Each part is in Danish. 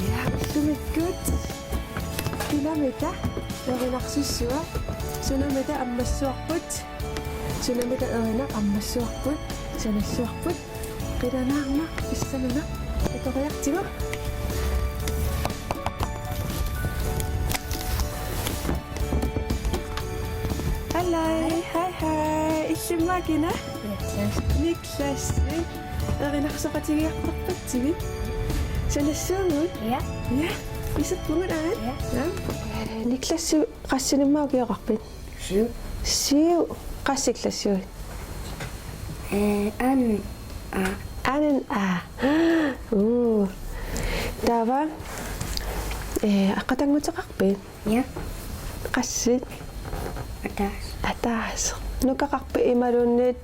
Ja, sumikut. Pinamita, narinaksusua. Sunamita ammassuarput. Sunamita ammassuarput. Sanassuarput. Qilanaarma issamana. Itoriartigu. Hai. Issimmakina. Niklas. Narinaqsoqatigiarparpatsigit. Sanassuungut. Ja. Ja. Isappungut aat. Ja. Niklas qassinimmaaukiaqarpit. Siu qassiklassiut. Anen a. Tava aqatangutaqarpit. Ja. Qassit atas. Nukaqarpi imalunnit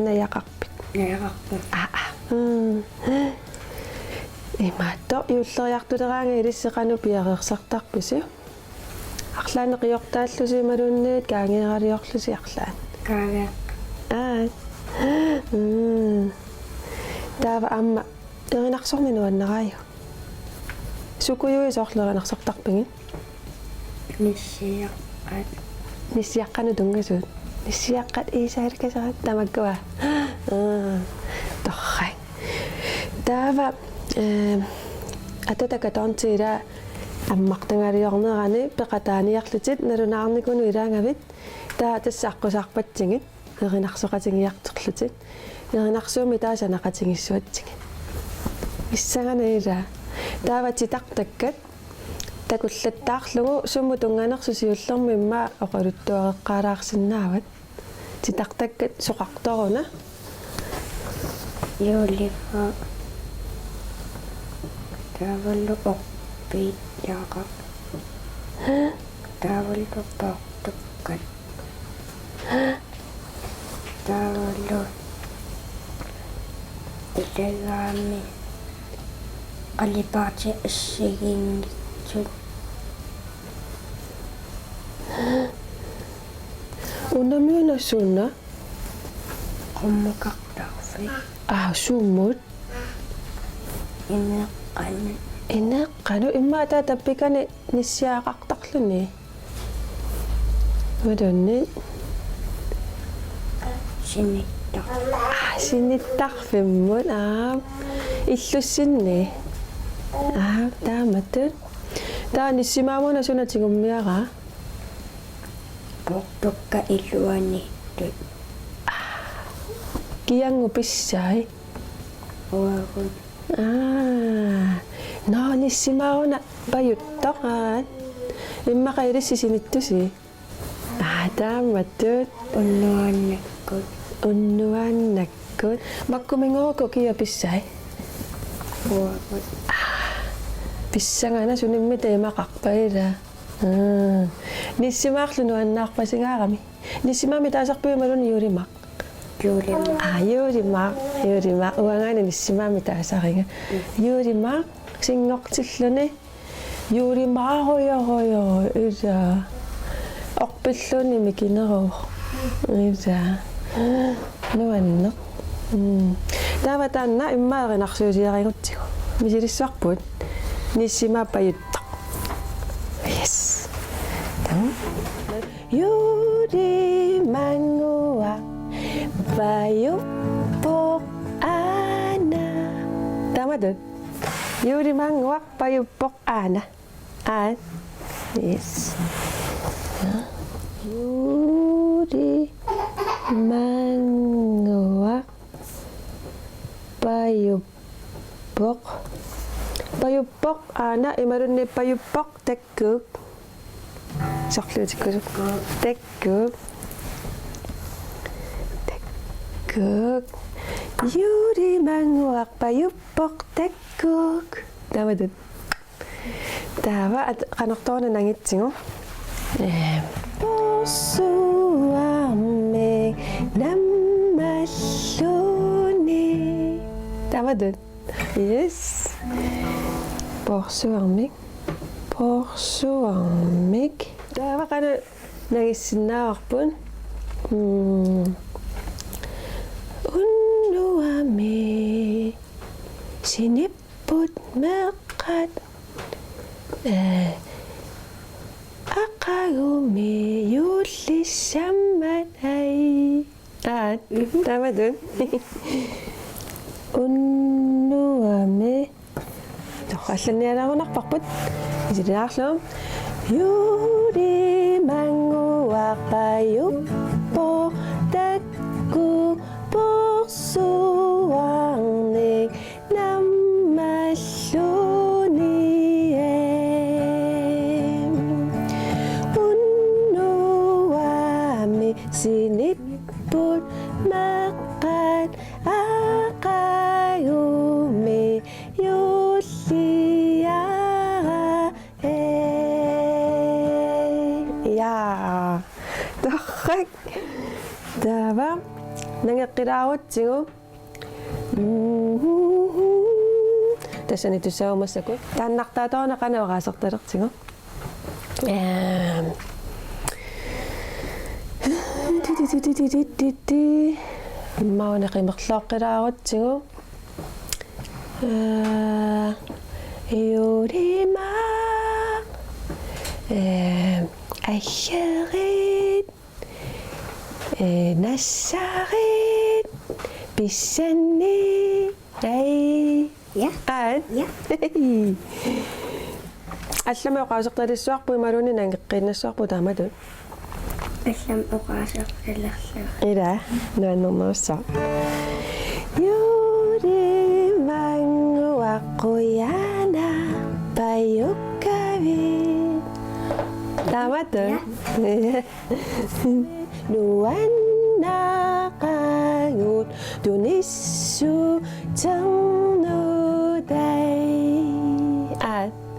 nayaqarpit. Nayaqarput. Imaatto yuulleriartuleraanga ilisseqanu piareersartarpusi. Арлааneqiortaallusi imalunnit kaangeeraliorlusi arlaan. Kaaga. Tava amma erinarsorminuannaraayu. Sukuyuisoorlerinarsortarpingit. Nissiaqqanu tungasut. Nissiaqqat iisaarkasarat tamakkua. Torrang. Tava ататакатоорнтиила аммартангaalиорнерани пеқатааниарлутит налунаарникуну илаангавит таа тассааққусаарпатсигит еринарсоқатингиартерлутит еринарсууми таасанақатингиссуатсигит иссаганаила тааватитартаккат такуллаттаарлугу сумму тунганерсусиуллерми имма оқалуттуареққалаарсинаават титартаккат соқарторуна Юлифа. Тавалlu oppi jaqa. Tavallu portukkat. Tavallu ilegami. Qallipaati issigingitsut. Unamiunassunna Qummuqartarfi. summut Ineqqanu. Ineqqanu imma taatappikani nissiaaqartarluni madunni Sinittar. sinittarfimmut illussinni taamatut taa nissimaamuna sunatigummiara Portukka illuani. kiangu pissai Uagun. no nissimauna pajuttoqaat immaqa ilissisinittusi taamatut Unnuannakkut. unnuannakkut makkumingoruku kia pissai Uagun. pissangana sunimmita imaqarpaila nissimaarlunu annaarpasigaarami nissimami taasarpiumaluni yulimaq Julimaq. yulimaq uangana nissimami taasaringa yulimaq singortilluni yulimaaruyoruyo ila orpilluni mikineruuq ila nuanneq taavataanna immaerinarsuusiaringutsigu misilissuarput nissimaappajuttaq yes yulimangua payuppoq aana tamatut yulimangua payuppoq aana yes yulimangua payuppoq aana imarunni payuppoq takkuk sorluutikkusuk takkuk yulimangua payuppoq takkuk tamatut taava qanortoorna nangitsigu porsuarme nammalluni tamatut yes porsuarmik taava qana nagissinnaarpun unnuan Akayumi siniput mekat Akayumi yulisamatay tama dun. Unnuame toqallan nialagunarparput isiliarlum yuri manguaqayuppo takku porsuarnik nammalluniem unnuami siniput maqat Akayumi yulliara 야 덕학 다바 nangaqqiraawatsigu tassani tussaumassaku taannartaatoona qanauqaasertalertigu immauna qimerlooqqiraawatsigu yurimaq аллерит нассарит писсанни ай Ja. ан Ja. аллама оқаасерталиссуарпу ималуни нангеққиннассуарпу таамату Аллам уqaasaqtallerlaa. ила нуаннэрнерусса юри мангуаққуяна паюккави таамату 누안나가웃 두니수 정누다이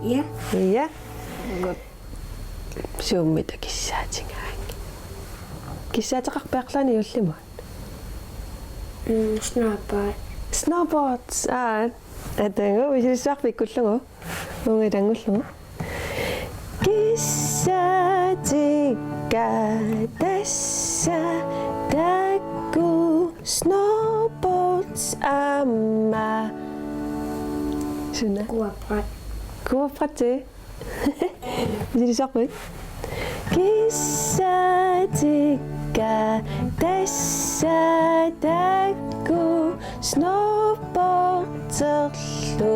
Ja. 야 시omмита киссаатингаанги киссаатеқарпиарлаани юллимут Snowboard. snowboards атангу висисарпиккуллугу унгилангуллугу киссаатикка тасса такку snowboards амма суна Kuaprat. kuapratti висисарпит киссаатикка тасса такку snowboardterlu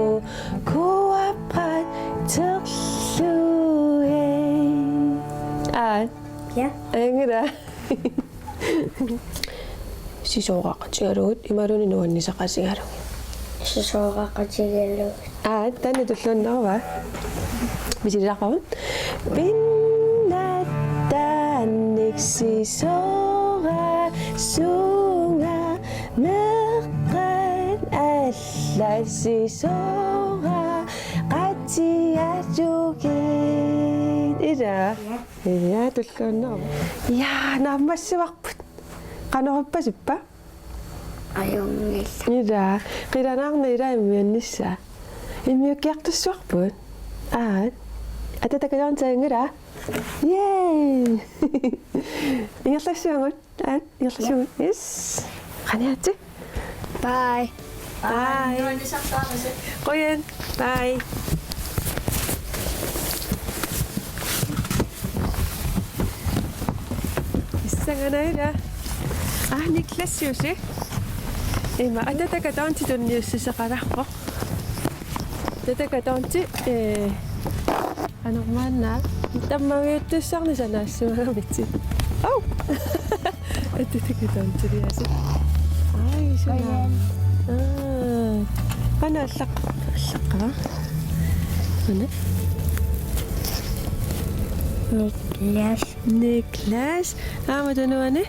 kuapratterluе Ja. ангера сисоорақатигалугут ималуни нуаннисақасигалуг Sisooqaqatigallu. танни туллууннерва мисилиарпарун пиннаттааниксисоора сунга меққат аллассисоора qatiajugiit ила я туллууннерва я наммассуарпут qanorupasippa Ajungilla. ила qilanaarna ила иммианнisса иммиуккиартуссуарпут ататакалаантаангила yay ингерлассуангут ингерлассуангут yes qaниати Bye. bye qoyan bye иссанганаила никлассиуси има ататакалаанти тунниуссисеқаларпо татакалаанти анормаанна таммавиуттуссарни санаассуагамитси ау ататакалаантилиаси ай сана qana аллаққара ана Niklas ааматунуани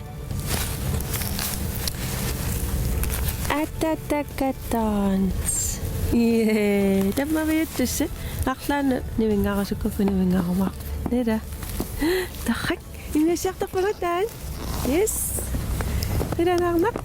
ататакатаанс таммавиуттусса арлаана нивингаарасуккуффу нивингаарумаа нера тархак имиссиартарпагатаан yes иранаарнақ